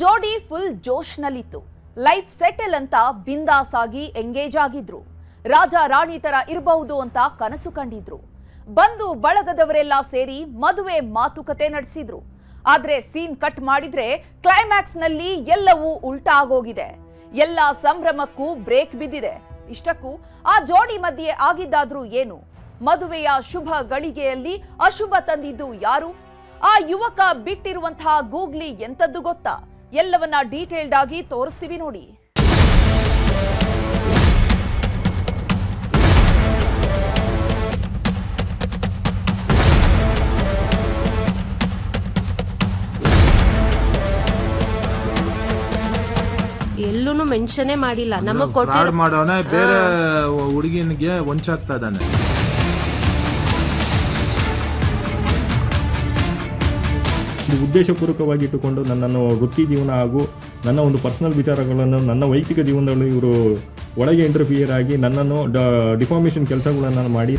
ಜೋಡಿ full ಜೋಶ್ನಲ್ಲಿತ್ತು. Life settle ಅಂತ ಬಿಂದಾಸ್ ಆಗಿ ಎಂಗೇಜ್ ಆಗಿದ್ರು. ರಾಜ ರಾಣಿ ತರ ಇರಬಹುದು ಅಂತ ಕನಸು ಕಂಡಿದ್ರು. ಬಂದು ಬಳಗದವರೆಲ್ಲ ಸೇರಿ ಮದುವೆ ಮಾತುಕತೆ ನಡೆಸಿದ್ರು. ಆದ್ರೆ ಸೀನ್ ಕಟ್ ಮಾಡಿದ್ರೆ ಕ್ಲೈಮ್ಯಾಕ್ಸ್ ನಲ್ಲಿ ಎಲ್ಲವೂ ಉಲ್ಟಾ ಆಗೋಗಿದೆ. ಎಲ್ಲ ಸಂಭ್ರಮಕ್ಕೂ ಬ್ರೇಕ್ ಬಿದ್ದಿದೆ. ಇಷ್ಟಕ್ಕೂ ಆ ಜೋಡಿ ಮಧ್ಯೆ ಆಗಿದ್ದಾದ್ರೂ ಏನು? ಮದುವೆಯ ಶುಭ ಗಳಿಗೆಯಲ್ಲಿ ಅಶುಭ ತಂದಿದ್ದು ಯಾರು? ಆ ಯುವಕ ಬಿಟ್ಟಿರುವಂತಹ ಗೂಗ್ಲಿ ಎಂತದ್ದು ಗೊತ್ತಾ? ಎಲ್ಲವನ್ನ ಡೀಟೇಲ್ಡ್ ಆಗಿ ತೋರಿಸ್ತೀವಿ ನೋಡಿ. ಎಲ್ಲೂನು ಮೆನ್ಷನ್ನೇ ಮಾಡಿಲ್ಲ. ನಮಗೆ ಫ್ರಾಡ್ ಮಾಡೋನೆ, ಬೇರೆ ಹುಡುಗಿನಿಗೆ ವಂಚಾಗ್ತಾ ಇದ್ದಾನೆ. ಉದ್ದೇಶಪೂರ್ವಕವಾಗಿ ಇಟ್ಟುಕೊಂಡು ನನ್ನನ್ನು ವೃತ್ತಿ ಜೀವನ ಹಾಗೂ ನನ್ನ ಒಂದು ಪರ್ಸನಲ್ ವಿಚಾರಗಳನ್ನು ನನ್ನ ವೈಯಕ್ತಿಕ ಜೀವನದಲ್ಲಿ ಇವರು ಒಳಗೆ ಇಂಟರ್ಫಿಯರ್ ಆಗಿ ನನ್ನನ್ನು ಡಿಫಾರ್ಮೇಷನ್ ಕೆಲಸಗಳನ್ನು ಮಾಡಿ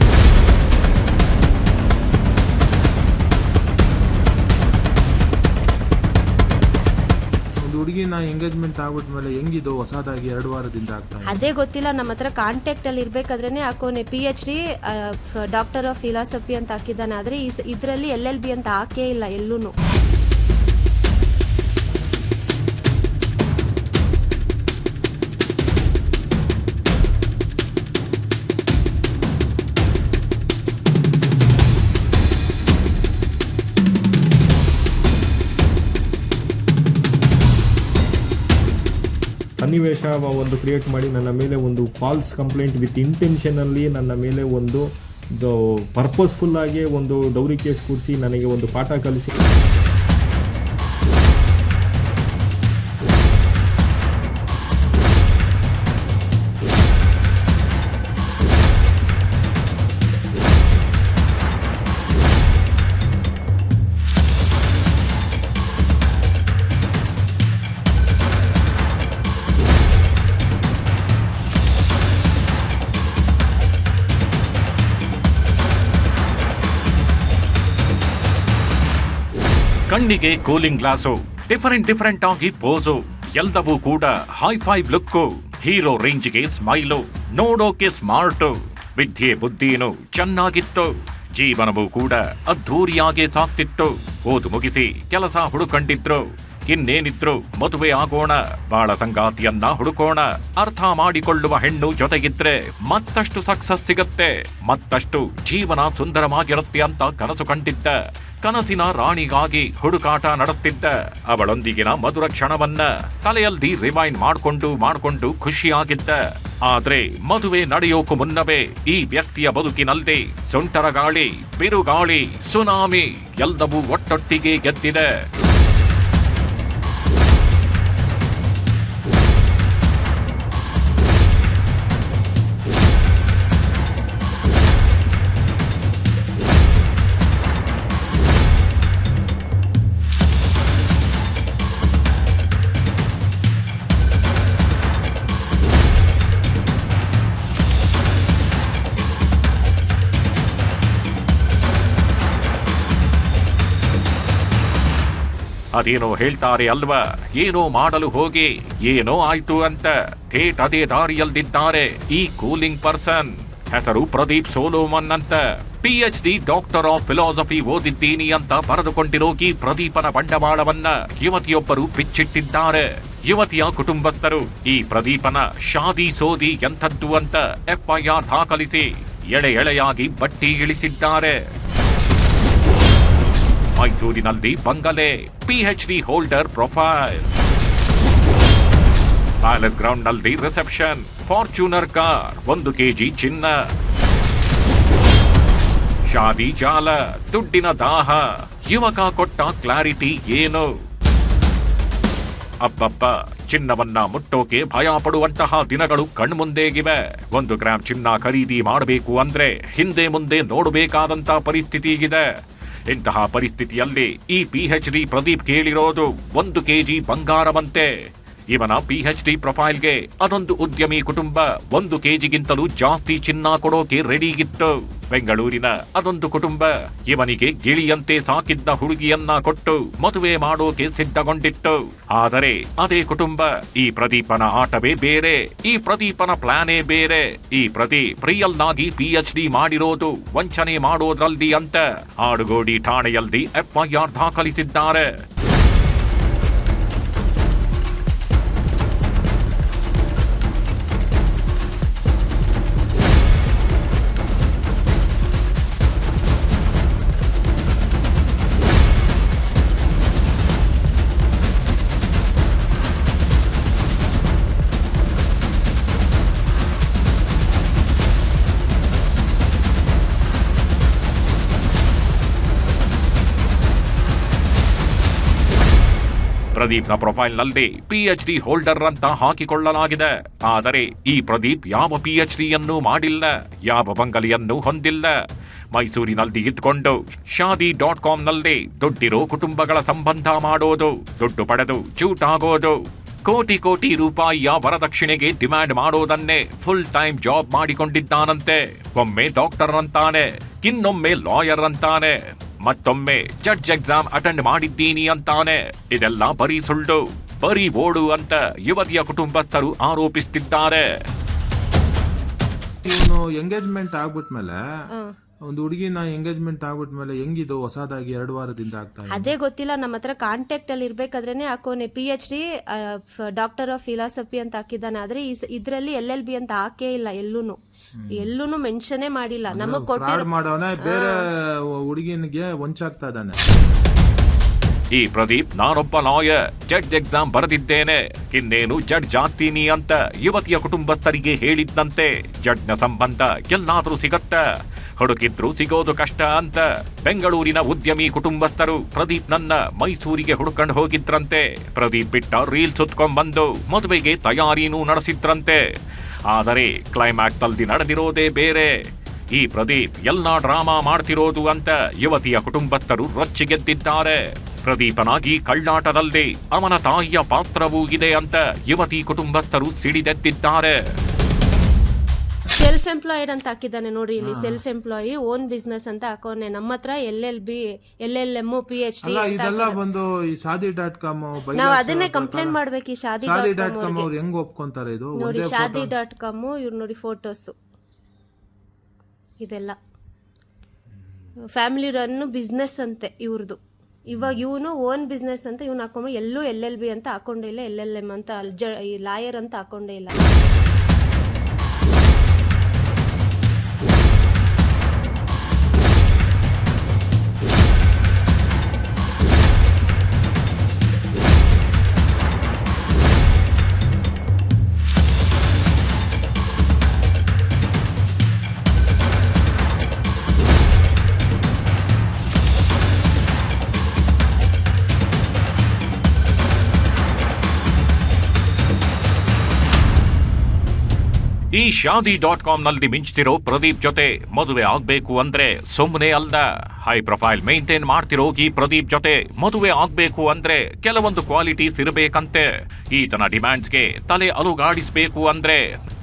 ಹುಡುಗಿನ ಎಂಗೇಜ್ಮೆಂಟ್ ಆಗ್ಬಿಟ್ಮೇಲೆ ಹೆಂಗಿದು ಹೊಸದಾಗಿ 2 ವಾರದಿಂದ ಆಗ್ತಾ ಇದೆ? ಅದೇ ಗೊತ್ತಿಲ್ಲ. ನಮ್ಮ ಹತ್ರ ಕಾಂಟ್ಯಾಕ್ಟ್ ಅಲ್ಲಿ ಇರ್ಬೇಕಾದ್ರೇನೆ ಹಾಕೋನೆ PhD ಡಾಕ್ಟರ್ ಆಫ್ ಫಿಲಾಸಫಿ ಅಂತ ಹಾಕಿದ್ದಾನೆ. ಆದ್ರೆ ಇದರಲ್ಲಿ LLB ಅಂತ ಹಾಕೇ ಇಲ್ಲ ಎಲ್ಲೂನು. ಸನ್ನಿವೇಶ ಒಂದು ಕ್ರಿಯೇಟ್ ಮಾಡಿ ನನ್ನ ಮೇಲೆ ಒಂದು ಫಾಲ್ಸ್ ಕಂಪ್ಲೇಂಟ್ ವಿತ್ ಇಂಟೆನ್ಷನಲ್ಲಿ ನನ್ನ ಮೇಲೆ ಒಂದು ಪರ್ಪಸ್ಫುಲ್ ಆಗಿ ಒಂದು ಡೌರಿ ಕೇಸ್ ಕೂರಿಸಿ ನನಗೆ ಒಂದು ಪಾಠ ಕಲಿಸಿ ಕಣ್ಣಿಗೆ ಕೂಲಿಂಗ್ ಗ್ಲಾಸು, ಡಿಫರೆಂಟ್ ಆಗಿ ಪೋಸು, ಎಲ್ಲವೂ ಕೂಡ ಹೈ-ಫೈ ಲುಕ್ಕು, ಹೀರೋ ರೇಂಜ್ಗೆ ಸ್ಮೈಲು, ನೋಡೋಕೆ ಸ್ಮಾರ್ಟು, ವಿದ್ಯೆ ಬುದ್ಧಿನೂ ಚೆನ್ನಾಗಿತ್ತು, ಜೀವನವೂ ಕೂಡ ಅದ್ಧೂರಿಯಾಗಿ ಸಾಕ್ತಿತ್ತು. ಓದು ಮುಗಿಸಿ ಕೆಲಸ ಹುಡುಕಂಡಿದ್ರು. ಇನ್ನೇನಿದ್ರು ಮದುವೆ ಆಗೋಣ, ಬಾಳ ಸಂಗಾತಿಯನ್ನ ಹುಡುಕೋಣ, ಅರ್ಥ ಮಾಡಿಕೊಳ್ಳುವ ಹೆಣ್ಣು ಜೊತೆಗಿದ್ರೆ ಮತ್ತಷ್ಟು ಸಕ್ಸಸ್ ಸಿಗತ್ತೆ, ಮತ್ತಷ್ಟು ಜೀವನ ಸುಂದರವಾಗಿರುತ್ತೆ ಅಂತ ಕನಸು ಕಂಡಿದ್ದ. ಕನಸಿನ ರಾಣಿಗಾಗಿ ಹುಡುಕಾಟ ನಡೆಸ್ತಿದ್ದ. ಅವಳೊಂದಿಗಿನ ಮಧುರ ಕ್ಷಣವನ್ನ ತಲೆಯಲ್ಲಿ ರಿವೈಂಡ್ ಮಾಡ್ಕೊಂಡು ಖುಷಿಯಾಗಿದ್ದ. ಆದ್ರೆ ಮದುವೆ ನಡೆಯೋಕು ಮುನ್ನವೇ ಈ ವ್ಯಕ್ತಿಯ ಬದುಕಿನಲ್ಲಿ ಸುಂಟರ ಗಾಳಿ, ಬಿರುಗಾಳಿ, ಸುನಾಮಿ ಎಲ್ಲವೂ ಒಟ್ಟೊಟ್ಟಿಗೆ ಗೆದ್ದಿದೆ. ಅದೇನೋ ಹೇಳ್ತಾರೆ ಅಲ್ವಾ, ಏನೋ ಮಾಡಲು ಹೋಗಿ ಏನೋ ಆಯ್ತು ಅಂತ. ಥೇಟ್ ಅದೇ ದಾರಿಯಲ್ದಿದ್ದಾರೆ ಈ ಕೂಲಿಂಗ್ ಪರ್ಸನ್. ಹೆಸರು ಪ್ರದೀಪ್ ಸೋಲೋಮನ್ ಅಂತ. PhD ಡಾಕ್ಟರ್ ಆಫ್ ಫಿಲಾಸಫಿ ಓದಿದ್ದೀನಿ ಅಂತ ಬರೆದುಕೊಂಡಿರೋ ಈ ಪ್ರದೀಪನ ಬಂಡವಾಳವನ್ನ ಯುವತಿಯೊಬ್ಬರು ಬಿಚ್ಚಿಟ್ಟಿದ್ದಾರೆ. ಯುವತಿಯ ಕುಟುಂಬಸ್ಥರು ಈ ಪ್ರದೀಪನ ಶಾದಿ ಸೋದಿ ಎಂಥದ್ದು ಅಂತ FIR ದಾಖಲಿಸಿ ಎಳೆಯಾಗಿ ಬಟ್ಟಿ ಇಳಿಸಿದ್ದಾರೆ. ಮೈಸೂರಿನಲ್ಲಿ ಬಂಗಲೆ, PhD holder profile, palace ground ನಲ್ಲಿ ರಿಸೆಪ್ಷನ್, ಫಾರ್ಚೂನರ್ ಕಾರ್, 1 kg ಚಿನ್ನ, ಶಾದಿ ಜಾಲ, ದುಡ್ಡಿನ ದಾಹ. ಯುವಕ ಕೊಟ್ಟ ಕ್ಲಾರಿಟಿ ಏನು? ಅಬ್ಬಬ್ಬ, ಚಿನ್ನವನ್ನ ಮುಟ್ಟೋಕೆ ಭಯ ಪಡುವಂತಹ ದಿನಗಳು ಕಣ್ಮುಂದೇಗಿವೆ. 1 ಗ್ರಾಂ ಚಿನ್ನ ಖರೀದಿ ಮಾಡಬೇಕು ಅಂದ್ರೆ ಹಿಂದೆ ಮುಂದೆ ನೋಡಬೇಕಾದಂತ ಪರಿಸ್ಥಿತಿ ಇದೆ. ಇಂತಹ ಪರಿಸ್ಥಿತಿಯಲ್ಲಿ ಈ PhD ಪ್ರದೀಪ್ ಕೇಳಿರೋದು 1 kg ಬಂಗಾರವಂತೆ. ಇವನ PhD ಪ್ರೊಫೈಲ್ಗೆ ಅದೊಂದು ಉದ್ಯಮಿ ಕುಟುಂಬ 1 ಕೆಜಿಗಿಂತಲೂ ಜಾಸ್ತಿ ಚಿನ್ನ ಕೊಡೋಕೆ ರೆಡಿಗಿತ್ತು. ಬೆಂಗಳೂರಿನ ಅದೊಂದು ಕುಟುಂಬ ಇವನಿಗೆ ಗಿಳಿಯಂತೆ ಸಾಕಿದ್ದ ಹುಡುಗಿಯನ್ನ ಕೊಟ್ಟು ಮದುವೆ ಮಾಡೋಕೆ ಸಿದ್ಧಗೊಂಡಿತ್ತು. ಆದರೆ ಅದೇ ಕುಟುಂಬ ಈ ಪ್ರದೀಪನ ಆಟವೇ ಬೇರೆ, ಈ ಪ್ರದೀಪನ ಪ್ಲಾನೇ ಬೇರೆ. ಈ ಪ್ರದೀಪ್ ರಿಯಲ್ ಆಗಿ PhD ಮಾಡಿರೋದು ವಂಚನೆ ಮಾಡೋದ್ರಲ್ಲಿ ಅಂತ ಆಡುಗೋಡಿ ಠಾಣೆಯಲ್ಲಿ FIR ದಾಖಲಿಸಿದ್ದಾರೆ. ಪ್ರದೀಪ್ನ ಪ್ರೊಫೈಲ್ನಲ್ಲಿ PhD ಹೋಲ್ಡರ್ ಅಂತ ಹಾಕಿಕೊಳ್ಳಲಾಗಿದೆ. ಆದರೆ ಈ ಪ್ರದೀಪ್ ಯಾವ PhDಯನ್ನು ಮಾಡಿಲ್ಲ, ಯಾವ ಬಂಗಲೆಯನ್ನು ಹೊಂದಿಲ್ಲ. ಮೈಸೂರಿನಲ್ಲಿ ಇದ್ಕೊಂಡು ಶಾದಿ.comನಲ್ಲಿ ದುಡ್ಡಿರೋ ಕುಟುಂಬಗಳ ಸಂಬಂಧ ಮಾಡೋದು, ದುಡ್ಡು ಪಡೆದು ಚೂಟಾಗೋದು, ಕೋಟಿ ಕೋಟಿ ರೂಪಾಯಿಯ ವರದಕ್ಷಿಣೆಗೆ ಡಿಮ್ಯಾಂಡ್ ಮಾಡೋದನ್ನೇ ಫುಲ್ ಟೈಮ್ ಜಾಬ್ ಮಾಡಿಕೊಂಡಿದ್ದಾನಂತೆ. ಒಮ್ಮೆ ಡಾಕ್ಟರ್ ಅಂತಾನೆ, ಇನ್ನೊಮ್ಮೆ ಲಾಯರ್ ಅಂತಾನೆ, ಮತ್ತೊಮ್ಮೆ ಜಡ್ಜ್ ಎಕ್ಸಾಮ್ ಅಟೆಂಡ್ ಮಾಡಿದ್ದೀನಿ ಅಂತಾನೆ. ಇದೆಲ್ಲ ಬರೀ ಸುಳ್ಳು, ಬರೀ ಓಡು ಅಂತ ಯುವತಿಯ ಕುಟುಂಬಸ್ಥರು ಆರೋಪಿಸುತ್ತಿದ್ದಾರೆ. ಇವನು ಎಂಗೇಜ್ಮೆಂಟ್ ಆಗ್ಬಿಟ್ಮೇಲೆ ಒಂದು ಹುಡುಗಿನ ಎಂಗೇಜ್ಮೆಂಟ್ ಆಗ್ಬಿಟ್ಮೇಲೆ ಹೆಂಗಿದು ಹೊಸದಾಗಿ 2 ವಾರದಿಂದ ಆಗ್ತಾ ಇದೆ? ಅದೇ ಗೊತ್ತಿಲ್ಲ. ನಮ್ಮ ಹತ್ರ ಕಾಂಟ್ಯಾಕ್ಟ್ ಅಲ್ಲಿ ಇರ್ಬೇಕಾದ್ರೇನೆ ಹಾಕೋನೆ PhD ಡಾಕ್ಟರ್ ಆಫ್ ಫಿಲಾಸಫಿ ಅಂತ ಹಾಕಿದ್ದಾನೆ. ಆದ್ರೆ ಇದ್ರಲ್ಲಿ LLB ಅಂತ ಹಾಕೇ ಇಲ್ಲ, ಎಲ್ಲೂನು ಮೆನ್ಷನೇ ಮಾಡಿಲ್ಲ. ನಮಗ್ ಫ್ರಾಡ್ ಮಾಡೋನೆ, ಬೇರೆ ಹುಡುಗಿನಿಗೆ ವಂಚಾಗ್ತಾ ಇದ್ದಾನೆ. ಈ ಪ್ರದೀಪ್ ನಾನೊಬ್ಬ ಲಾಯರ್, ಜಡ್ಜ್ ಎಕ್ಸಾಮ್ ಬರೆದಿದ್ದೇನೆ, ಇನ್ನೇನು ಜಡ್ಜ್ ಆಗ್ತೀನಿ ಅಂತ ಯುವತಿಯ ಕುಟುಂಬಸ್ಥರಿಗೆ ಹೇಳಿದ್ದಂತೆ. ಜಡ್ಜ್ನ ಸಂಬಂಧ ಎಲ್ಲಾದ್ರೂ ಸಿಗತ್ತ, ಹುಡುಕಿದ್ರು ಸಿಗೋದು ಕಷ್ಟ ಅಂತ ಬೆಂಗಳೂರಿನ ಉದ್ಯಮಿ ಕುಟುಂಬಸ್ಥರು ಪ್ರದೀಪ್ ನನ್ನ ಮೈಸೂರಿಗೆ ಹುಡುಕೊಂಡು ಹೋಗಿದ್ರಂತೆ. ಪ್ರದೀಪ್ ಬಿಟ್ಟ ರೀಲ್ ಸುತ್ಕೊಂಡ್ಬಂದು ಮದುವೆಗೆ ತಯಾರಿನೂ ನಡೆಸಿದ್ರಂತೆ. ಆದರೆ ಕ್ಲೈಮ್ಯಾಕ್ಸ್ ಅಲ್ಲಿ ನಡೆದಿರೋದೇ ಬೇರೆ. ಈ ಪ್ರದೀಪ್ ಎಲ್ಲಾ ಡ್ರಾಮಾ ಮಾಡ್ತಿರೋದು ಅಂತ ಯುವತಿಯ ಕುಟುಂಬಸ್ಥರು ರೊಚ್ಚಿಗೆದ್ದಿದ್ದಾರೆ. ಪ್ರದೀಪನಾಗಿ ಕಳ್ಳಾಟದಲ್ಲಿ ಅವನ ತಾಯಿಯ ಪಾತ್ರವೂ ಇದೆ ಅಂತ ಯುವತಿ ಕುಟುಂಬಸ್ಥರು ಸಿಡಿದೆದ್ದಿದ್ದಾರೆ. ಸೆಲ್ಫ್ ಎಂಪ್ಲಾಯ್ಡ್ ಅಂತ ಹಾಕಿದ್ದಾನೆ ನೋಡಿ ಇಲ್ಲಿ. ಸೆಲ್ಫ್ ಎಂಪ್ಲಾಯಿ, ಓನ್ ಬಿಸ್ನೆಸ್ ಅಂತ ಹಾಕೋನೆ. ನಮ್ಮ ಹತ್ರ LLB, LLM, PhD ಇದೆಲ್ಲ ಬಂದು ಈ ಶಾದಿ.com ನಾವ್ ಅದನ್ನೇ ಕಂಪ್ಲೇಂಟ್ ಮಾಡ್ಬೇಕು. ಈ ಶಾದಿ.com ಅವ್ರು ಹೆಂಗ್ ಒಪ್ಕೊಂತಾರೆ? ಇದು ನೋಡಿ ಶಾದಿ.com ಇವ್ರು ನೋಡಿ ಫೋಟೋಸ್, ಇದೆಲ್ಲ ಫ್ಯಾಮಿಲಿ ರನ್ ಬಿಸ್ನೆಸ್ ಅಂತೆ ಇವ್ರದ್ದು. ಇವಾಗ ಇವನು ಓನ್ ಬಿಸ್ನೆಸ್ ಅಂತ ಇವ್ನು ಹಾಕೊಂಡ್ರೆ ಎಲ್ಲೂ LLB ಅಂತ ಹಾಕೊಂಡೇ ಇಲ್ಲ, LLM ಅಂತ ಲಾಯರ್ ಅಂತ ಹಾಕೊಂಡೇ ಇಲ್ಲ. ಈ ಶಾದಿ.com ನಲ್ಲಿ ಮಿಂಚ್ತಿರೋ ಪ್ರದೀಪ್ ಜೊತೆ ಮದುವೆ ಆಗ್ಬೇಕು ಅಂದ್ರೆ ಸುಮ್ಮನೆ ಅಲ್ಲ. ಹೈ ಪ್ರೊಫೈಲ್ ಮೇಂಟೈನ್ ಮಾಡ್ತಿರೋ ಈ ಪ್ರದೀಪ್ ಜೊತೆ ಮದುವೆ ಆಗ್ಬೇಕು ಅಂದ್ರೆ ಕೆಲವೊಂದು ಕ್ವಾಲಿಟೀಸ್ ಇರಬೇಕಂತೆ. ಈತನ ಡಿಮ್ಯಾಂಡ್ಸ್ಗೆ ತಲೆ ಅಲುಗಾಡಿಸ್ಬೇಕು ಅಂದ್ರೆ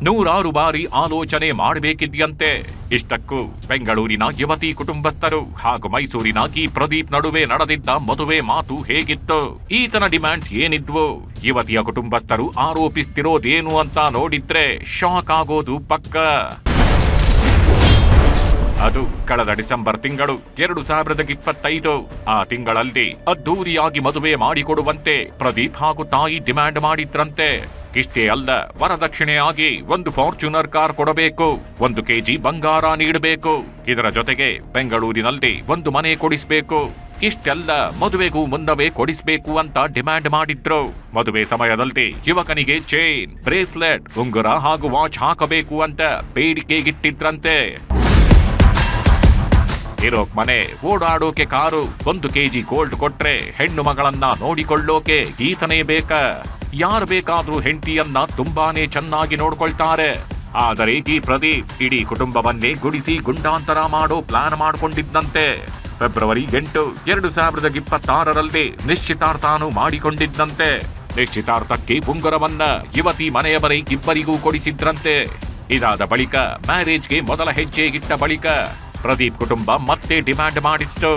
100 ಬಾರಿ ಆಲೋಚನೆ ಮಾಡಬೇಕಿದ್ಯಂತೆ. ಇಷ್ಟಕ್ಕೂ ಬೆಂಗಳೂರಿನ ಯುವತಿ ಕುಟುಂಬಸ್ಥರು ಹಾಗೂ ಮೈಸೂರಿನ ಈ ಪ್ರದೀಪ್ ನಡುವೆ ನಡೆದಿದ್ದ ಮದುವೆ ಮಾತು ಹೇಗಿತ್ತು, ಈತನ ಡಿಮ್ಯಾಂಡ್ಸ್ ಏನಿದ್ವು, ಯುವತಿಯ ಕುಟುಂಬಸ್ಥರು ಆರೋಪಿಸ್ತಿರೋದೇನು ಅಂತ ನೋಡಿದ್ರೆ ಶಾಕ್ ಆಗೋದು ಪಕ್ಕ. ಅದು ಕಳೆದ ಡಿಸೆಂಬರ್ ತಿಂಗಳು 2025. ಆ ತಿಂಗಳಲ್ಲಿ ಅದ್ದೂರಿಯಾಗಿ ಮದುವೆ ಮಾಡಿಕೊಡುವಂತೆ ಪ್ರದೀಪ್ ಹಾಗೂ ತಾಯಿ ಡಿಮ್ಯಾಂಡ್ ಮಾಡಿದ್ರಂತೆ. ಇಷ್ಟೇ ಅಲ್ಲ, ವರದಕ್ಷಿಣೆಯಾಗಿ 1 ಫಾರ್ಚುನರ್ ಕಾರ್ ಕೊಡಬೇಕು, 1 ಕೆಜಿ ಬಂಗಾರ ನೀಡಬೇಕು, ಇದರ ಜೊತೆಗೆ ಬೆಂಗಳೂರಿನಲ್ಲಿ 1 ಮನೆ ಕೊಡಿಸಬೇಕು. ಇಷ್ಟೆಲ್ಲ ಮದುವೆಗೂ ಮುನ್ನವೇ ಕೊಡಿಸಬೇಕು ಅಂತ ಡಿಮ್ಯಾಂಡ್ ಮಾಡಿದ್ರು. ಮದುವೆ ಸಮಯದಲ್ಲಿ ಯುವಕನಿಗೆ ಚೈನ್, ಬ್ರೇಸ್ಲೆಟ್, ಉಂಗುರ ಹಾಗೂ ವಾಚ್ ಹಾಕಬೇಕು ಅಂತ ಬೇಡಿಕೆಗಿಟ್ಟಿದ್ರಂತೆ. ಇರೋಕ್ ಮನೆ, ಓಡಾಡೋಕೆ ಕಾರು, 1 ಕೆಜಿ ಗೋಲ್ಡ್ ಕೊಟ್ರೆ ಹೆಣ್ಣು ಮಗಳನ್ನ ನೋಡಿಕೊಳ್ಳೋಕೆ ಈತನೇ ಬೇಕ. ಯಾರು ಬೇಕಾದ್ರೂ ಹೆಂಡತಿಯನ್ನ ತುಂಬಾನೇ ಚೆನ್ನಾಗಿ ನೋಡ್ಕೊಳ್ತಾರೆ. ಆದರೆ ಈ ಪ್ರದೀಪ್ ಇಡೀ ಕುಟುಂಬವನ್ನೇ ಗುಡಿಸಿ ಗುಂಡಾಂತರ ಮಾಡೋ ಪ್ಲಾನ್ ಮಾಡ್ಕೊಂಡಿದ್ದಂತೆ. ಫೆಬ್ರವರಿ 8, 2026ರಲ್ಲಿ ನಿಶ್ಚಿತಾರ್ಥನೂ ಮಾಡಿಕೊಂಡಿದ್ದಂತೆ. ನಿಶ್ಚಿತಾರ್ಥಕ್ಕೆ ಉಂಗುರವನ್ನ ಯುವತಿ ಮನೆಯವರೇ ಇಬ್ಬರಿಗೂ ಕೊಡಿಸಿದ್ರಂತೆ. ಇದಾದ ಬಳಿಕ ಮ್ಯಾರೇಜ್ಗೆ ಮೊದಲ ಹೆಜ್ಜೆ ಇಟ್ಟ ಬಳಿಕ ಪ್ರದೀಪ್ ಕುಟುಂಬ ಮತ್ತೆ ಡಿಮ್ಯಾಂಡ್ ಮಾಡಿತ್ತು.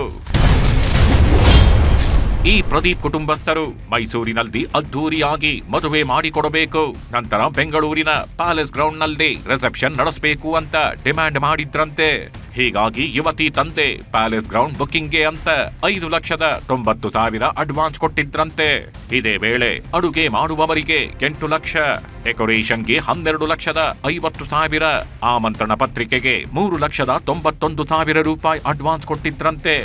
ಈ ಪ್ರದೀಪ್ ಕುಟುಂಬಸ್ಥರು ಮೈಸೂರಿನಲ್ಲಿ ಅದ್ದೂರಿಯಾಗಿ ಮದುವೆ ಮಾಡಿಕೊಡಬೇಕು, ನಂತರ ಬೆಂಗಳೂರಿನ ಪ್ಯಾಲೇಸ್ ಗ್ರೌಂಡ್ ನಲ್ಲಿ ರಿಸೆಪ್ಷನ್ ನಡೆಸಬೇಕು ಅಂತ ಡಿಮ್ಯಾಂಡ್ ಮಾಡಿದ್ರಂತೆ. ಹೀಗಾಗಿ ಯುವತಿ ತಂದೆ ಪ್ಯಾಲೇಸ್ ಗ್ರೌಂಡ್ ಬುಕ್ಕಿಂಗ್ಗೆ ಅಂತ 5,90,000 ಅಡ್ವಾನ್ಸ್ ಕೊಟ್ಟಿದ್ರಂತೆ. ಇದೇ ವೇಳೆ ಅಡುಗೆ ಮಾಡುವವರಿಗೆ 8 ಲಕ್ಷ, ಡೆಕೋರೇಷನ್ಗೆ 12,50,000, ಆಮಂತ್ರಣ ಪತ್ರಿಕೆಗೆ 3,91,000 ರೂಪಾಯಿ ಅಡ್ವಾನ್ಸ್ ಕೊಟ್ಟಿದ್ರಂತೆ.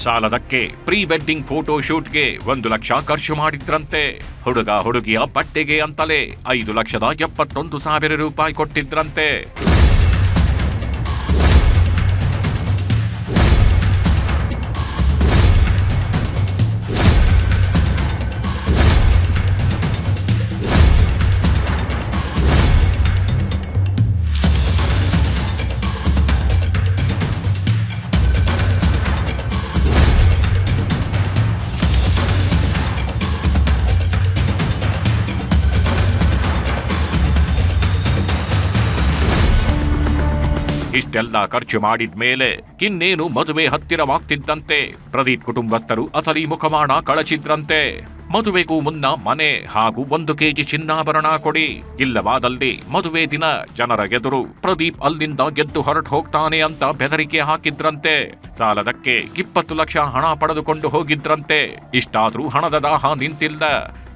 ಸಾಲದಕ್ಕೆ ಪ್ರೀ ವೆಡ್ಡಿಂಗ್ ಫೋಟೋ ಶೂಟ್ಗೆ 1 ಲಕ್ಷ ಖರ್ಚು ಮಾಡಿದ್ರಂತೆ. ಹುಡುಗ ಹುಡುಗಿಯ ಬಟ್ಟೆಗೆ ಅಂತಲೇ 5,71,000 ರೂಪಾಯಿ ಕೊಟ್ಟಿದ್ರಂತೆ. ಇಷ್ಟೆಲ್ಲ ಖರ್ಚು ಮಾಡಿದ್ಮೇಲೆ ಇನ್ನೇನು ಮದುವೆ ಹತ್ತಿರವಾಗ್ತಿದ್ದಂತೆ ಪ್ರದೀಪ್ ಕುಟುಂಬಸ್ಥರು ಅಸಲಿ ಮುಖವಾಡ ಕಳಚಿದ್ರಂತೆ. ಮದುವೆಗೂ ಮುನ್ನ ಮನೆ ಹಾಗೂ 1 ಕೆಜಿ ಚಿನ್ನಾಭರಣ ಕೊಡಿ, ಇಲ್ಲವಾದಲ್ಲಿ ಮದುವೆ ದಿನ ಜನರ ಎದುರು ಪ್ರದೀಪ್ ಅಲ್ಲಿಂದ ಗೆದ್ದು ಹೊರಟು ಹೋಗ್ತಾನೆ ಅಂತ ಬೆದರಿಕೆ ಹಾಕಿದ್ರಂತೆ. ಸಾಲದಕ್ಕೆ 20 ಲಕ್ಷ ಹಣ ಪಡೆದುಕೊಂಡು ಹೋಗಿದ್ರಂತೆ. ಇಷ್ಟಾದ್ರೂ ಹಣದ ದಾಹ ನಿಂತಿಲ್ಲ.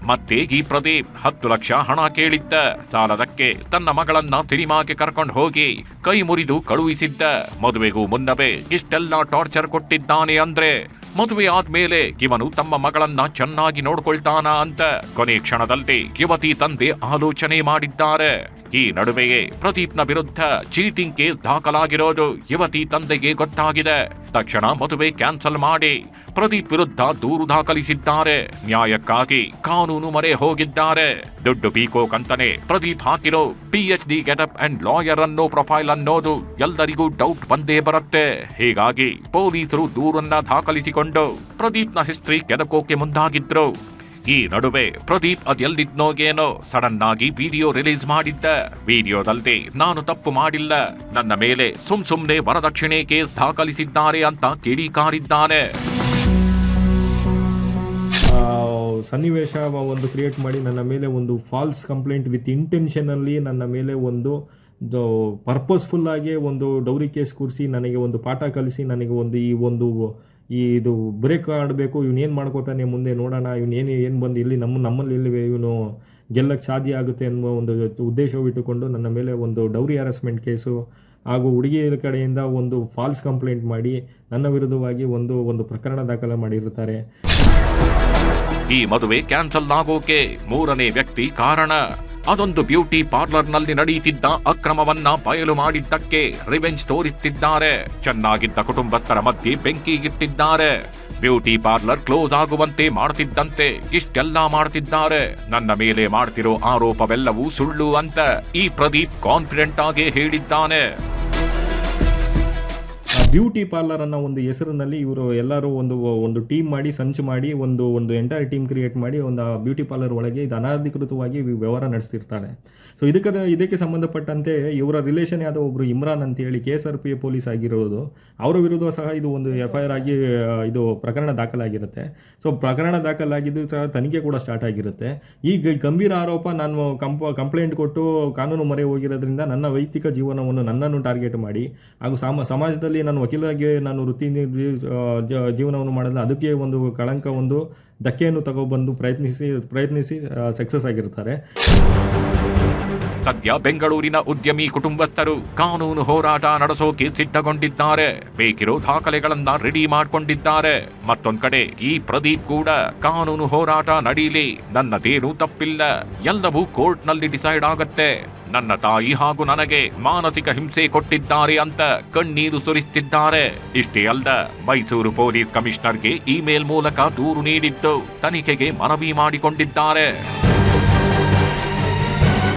ಮತ್ತೆ ಈ ಪ್ರದೀಪ್ 10 ಲಕ್ಷ ಹಣ ಕೇಳಿದ್ದ. ಸಾಲದಕ್ಕೆ ತನ್ನ ಮಗಳನ್ನ ಸಿನಿಮಾಗೆ ಕರ್ಕೊಂಡು ಹೋಗಿ ಕೈ ಮುರಿದು ಕಳುಹಿಸಿದ್ದ. ಮದುವೆಗೂ ಮುನ್ನವೇ ಇಷ್ಟೆಲ್ಲ ಟಾರ್ಚರ್ ಕೊಟ್ಟಿದ್ದಾನೆ ಅಂದ್ರೆ ಮದುವೆ ಆದ್ಮೇಲೆ ಇವನು ತಮ್ಮ ಮಗಳನ್ನ ಚೆನ್ನಾಗಿ ನೋಡ್ಕೊಳ್ತಾನ ಅಂತ ಕೊನೆ ಕ್ಷಣದಲ್ಲಿ ಯುವತಿ ತಂದೆ ಆಲೋಚನೆ ಮಾಡಿದ್ದಾರೆ. ಈ ನಡುವೆಯೇ ಪ್ರದೀಪ್ನ ವಿರುದ್ಧ ಚೀಟಿಂಗ್ ಕೇಸ್ ದಾಖಲಾಗಿರೋದು ಯುವತಿ ತಂದೆಗೆ ಗೊತ್ತಾಗಿದೆ. ತಕ್ಷಣ ಮದುವೆ ಕ್ಯಾನ್ಸಲ್ ಮಾಡಿ ಪ್ರದೀಪ್ ವಿರುದ್ಧ ದೂರು ದಾಖಲಿಸಿದ್ದಾರೆ. ನ್ಯಾಯಕ್ಕಾಗಿ ಕಾನೂನು ಮೊರೆ ಹೋಗಿದ್ದಾರೆ. ದುಡ್ಡು ಪೀಕೋಕ್ ಅಂತಾನೆ ಪ್ರದೀಪ್ ಹಾಕಿರೋ PhD ಗೆಟಪ್ ಅಂಡ್ ಲಾಯರ್ ಅನ್ನೋ ಪ್ರೊಫೈಲ್ ಅನ್ನೋದು ಎಲ್ಲರಿಗೂ ಡೌಟ್ ಬಂದೇ ಬರುತ್ತೆ. ಹೀಗಾಗಿ ಪೊಲೀಸರು ದೂರನ್ನ ದಾಖಲಿಸಿಕೊಂಡು ಪ್ರದೀಪ್ನ ಹಿಸ್ಟ್ರಿ ಕೆದಕೋಕೆ ಮುಂದಾಗಿದ್ರು. ಈ ನಡುವೆ ಪ್ರದೀಪ್ ಅದೆಲ್ಲಿದ್ನೋಗೇನೋ ಸಡನ್ ಆಗಿ ವಿಡಿಯೋ ರಿಲೀಸ್ ಮಾಡಿದ್ದ. ವಿಡಿಯೋದಲ್ಲಿ ನಾನು ತಪ್ಪು ಮಾಡಿಲ್ಲ, ನನ್ನ ಮೇಲೆ ಸುಮ್ನೆ ವರದಕ್ಷಿಣೆ ಕೇಸ್ ದಾಖಲಿಸಿದ್ದಾರೆ ಅಂತ ಕಿಡಿಕಾರಿದ್ದಾನೆ. ಸನ್ನಿವೇಶ ಒಂದು ಕ್ರಿಯೇಟ್ ಮಾಡಿ ನನ್ನ ಮೇಲೆ ಒಂದು ಫಾಲ್ಸ್ ಕಂಪ್ಲೇಂಟ್ ವಿತ್ ಇಂಟೆನ್ಷನಲ್ಲಿ ನನ್ನ ಮೇಲೆ ಒಂದು ಪರ್ಪಸ್ಫುಲ್ ಆಗಿ ಒಂದು ಡೌರಿ ಕೇಸ್ ಕೂರಿಸಿ ನನಗೆ ಒಂದು ಪಾಠ ಕಲಿಸಿ ನನಗೆ ಇದು ಬ್ರೇಕ್ ಆಡಬೇಕು, ಇವನೇನು ಮಾಡ್ಕೋತಾನೆ ಮುಂದೆ ನೋಡೋಣ, ಏನು ಬಂದು ಇಲ್ಲಿ ನಮ್ಮಲ್ಲಿ ಇಲ್ಲಿ ಇವನು ಗೆಲ್ಲಕ್ಕೆ ಸಾಧ್ಯ ಆಗುತ್ತೆ ಅನ್ನುವ ಒಂದು ಉದ್ದೇಶವಿಟ್ಟುಕೊಂಡು ನನ್ನ ಮೇಲೆ ಒಂದು ಡೌರಿ ಹ್ಯಾರಸ್ಮೆಂಟ್ ಕೇಸು ಹಾಗೂ ಹುಡುಗಿಯರ ಕಡೆಯಿಂದ ಒಂದು ಫಾಲ್ಸ್ ಕಂಪ್ಲೇಂಟ್ ಮಾಡಿ ನನ್ನ ವಿರುದ್ಧವಾಗಿ ಒಂದು ಪ್ರಕರಣ ದಾಖಲೆ ಮಾಡಿರುತ್ತಾರೆ. ಈ ಮದುವೆ ಕ್ಯಾನ್ಸಲ್ ಆಗೋಕೆ 3ನೇ ವ್ಯಕ್ತಿ ಕಾರಣ. ಅದೊಂದು ಬ್ಯೂಟಿ ಪಾರ್ಲರ್ನಲ್ಲಿ ನಡೆಯುತ್ತಿದ್ದ ಅಕ್ರಮವನ್ನ ಬಯಲು ಮಾಡಿದ್ದಕ್ಕೆ ರಿವೆಂಜ್ ತೋರಿಸುತ್ತಿದ್ದಾರೆ. ಚೆನ್ನಾಗಿದ್ದ ಕುಟುಂಬಸ್ಥರ ಮಧ್ಯೆ ಬೆಂಕಿಗಿಟ್ಟಿದ್ದಾರೆ. ಬ್ಯೂಟಿ ಪಾರ್ಲರ್ ಕ್ಲೋಸ್ ಆಗುವಂತೆ ಮಾಡ್ತಿದ್ದಂತೆ ಇಷ್ಟೆಲ್ಲ ಮಾಡ್ತಿದ್ದಾರೆ. ನನ್ನ ಮೇಲೆ ಮಾಡ್ತಿರೋ ಆರೋಪವೆಲ್ಲವೂ ಸುಳ್ಳು ಅಂತ ಈ ಪ್ರದೀಪ್ ಕಾನ್ಫಿಡೆಂಟ್ ಆಗಿ ಹೇಳಿದ್ದಾನೆ. ಬ್ಯೂಟಿ ಪಾರ್ಲರ್ ಅನ್ನೋ ಒಂದು ಹೆಸರಿನಲ್ಲಿ ಇವರು ಎಲ್ಲರೂ ಒಂದು ಟೀಮ್ ಮಾಡಿ ಸಂಚು ಮಾಡಿ ಒಂದು ಎಂಟೈರ್ ಟೀಮ್ ಕ್ರಿಯೇಟ್ ಮಾಡಿ ಒಂದು ಬ್ಯೂಟಿ ಪಾರ್ಲರ್ ಒಳಗೆ ಇದು ಅನಧಿಕೃತವಾಗಿ ವ್ಯವಹಾರ ನಡೆಸ್ತಿರ್ತಾರೆ. ಸೊ ಇದಕ್ಕೆ ಸಂಬಂಧಪಟ್ಟಂತೆ ಇವರ ರಿಲೇಷನ್ ಯಾವುದೋ ಒಬ್ಬರು ಇಮ್ರಾನ್ ಅಂತೇಳಿ KSRP ಪೊಲೀಸ್ ಆಗಿರೋದು, ಅವರ ವಿರುದ್ಧ ಸಹ ಇದು ಒಂದು FIR ಆಗಿ ಇದು ಪ್ರಕರಣ ದಾಖಲಾಗಿರುತ್ತೆ. ಸೊ ಪ್ರಕರಣ ದಾಖಲಾಗಿದ್ದು ಸಹ ತನಿಖೆ ಕೂಡ ಸ್ಟಾರ್ಟ್ ಆಗಿರುತ್ತೆ. ಈ ಗಂಭೀರ ಆರೋಪ ನಾನು ಕಂಪ್ಲೇಂಟ್ ಕೊಟ್ಟು ಕಾನೂನು ಮೊರೆ ಹೋಗಿರೋದ್ರಿಂದ ನನ್ನ ವೈಯಕ್ತಿಕ ಜೀವನವನ್ನು ನನ್ನನ್ನು ಟಾರ್ಗೆಟ್ ಮಾಡಿ ಹಾಗೂ ಸಮಾಜದಲ್ಲಿ ನಾನು ವಕೀಲರಾಗಿ ನಾನು ವೃತ್ತಿ ಜೀವನವನ್ನು ಮಾಡಿದ್ರೆ ಅದಕ್ಕೆ ಒಂದು ಕಳಂಕ ಒಂದು ಧಕ್ಕೆಯನ್ನು ತಗೊಬಂದು ಪ್ರಯತ್ನಿಸಿ ಸಕ್ಸಸ್ ಆಗಿರ್ತಾರೆ. ಸದ್ಯ ಬೆಂಗಳೂರಿನ ಉದ್ಯಮಿ ಕುಟುಂಬಸ್ಥರು ಕಾನೂನು ಹೋರಾಟ ನಡೆಸೋಕೆ ಸಿದ್ಧಗೊಂಡಿದ್ದಾರೆ. ಬೇಕಿರೋ ದಾಖಲೆಗಳನ್ನ ರೆಡಿ ಮಾಡಿಕೊಂಡಿದ್ದಾರೆ. ಮತ್ತೊಂದ್ ಕಡೆ ಈ ಪ್ರದೀಪ್ ಕೂಡ ಕಾನೂನು ಹೋರಾಟ ನಡೀಲಿ, ನನ್ನದೇನೂ ತಪ್ಪಿಲ್ಲ, ಎಲ್ಲವೂ ಕೋರ್ಟ್ನಲ್ಲಿ ಡಿಸೈಡ್ ಆಗತ್ತೆ, ನನ್ನ ತಾಯಿ ಹಾಗೂ ನನಗೆ ಮಾನಸಿಕ ಹಿಂಸೆ ಕೊಟ್ಟಿದ್ದಾರೆ ಅಂತ ಕಣ್ಣೀರು ಸುರಿಸುತ್ತಿದ್ದಾರೆ. ಇಷ್ಟೇ ಅಲ್ಲ, ಮೈಸೂರು ಪೊಲೀಸ್ ಕಮಿಷನರ್ಗೆ ಇಮೇಲ್ ಮೂಲಕ ದೂರು ನೀಡಿದ್ದು ತನಿಖೆಗೆ ಮನವಿ ಮಾಡಿಕೊಂಡಿದ್ದಾರೆ.